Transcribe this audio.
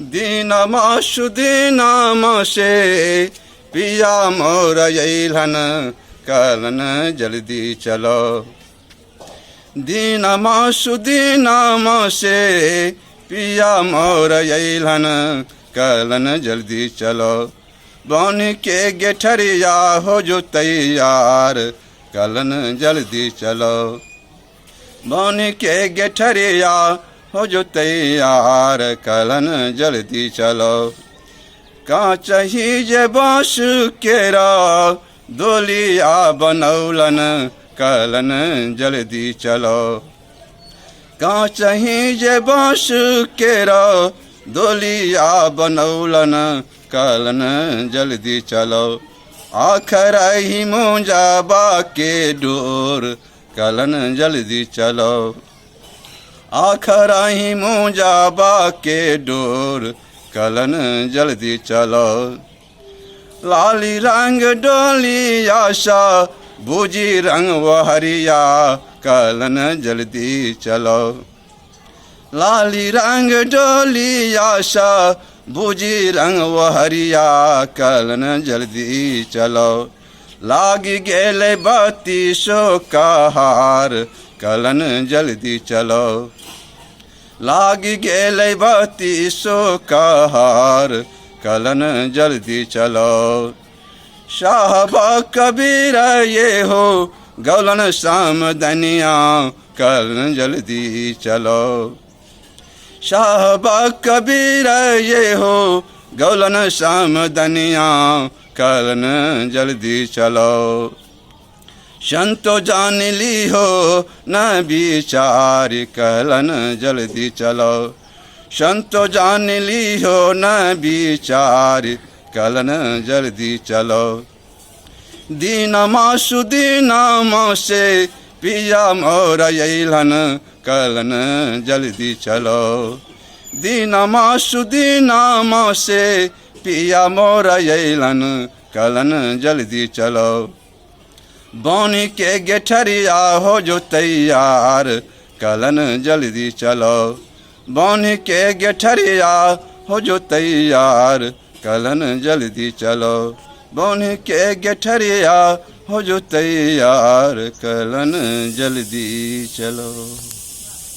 दीनमा से पिया मोर अइलन कहलन जल्दी चलो। दीनमा से पिया मोर अइलन कहलन जल्दी चलो। बन के गेठरिया हो जो तैयार कहलन जल्दी चलो। बन के गेठरिया हो जो तैयार कहलन जल्दी चलो। कांच ही जे बाँस केरा डोलिया बनौलन कहलन जल्दी चलो। कांच ही जे बाँस केरा डोलिया बनौलन कहलन जल्दी चलो। आखर ही मुंजाबा के डोर कहलन जल्दी चलो। आखर ही मुंजाबा के डोर कहलन जल्दी चलो। लाली रंग डोली आशा बूझी रंग वहरिया कहलन जल्दी चलो। लाली रंग डोली आशा बूझी रंग वहरिया कहलन जल्दी चलो। लागी गेले बत्ती सो कहार कहलन जल्दी चलो। लागी गेले बत्ती सो कहार कहलन जल्दी चलो। साहबा कबीर ये हो गौलन सामदनिया कहलन जल्दी चलो। साहबा कबीर ये हो गौलन सामदनिया कहलन जल्दी चलो। संतो जान ली हो न विचार कहलन जल्दी चलो। संतो जान ली हो न विचार कहलन जल्दी चलो। दीनमा से पिया मोर अइलन कहलन जल्दी चलो। दीनमा से पिया मोर अइलन कहलन जल्दी चलो। बन के गेठरिया हो जो तैयार कहलन जल्दी चलो। बन के गेठरिया हो जो तैयार कहलन जल्दी चलो। बन के गेठरिया हो जो तैयार कहलन जल्दी चलो।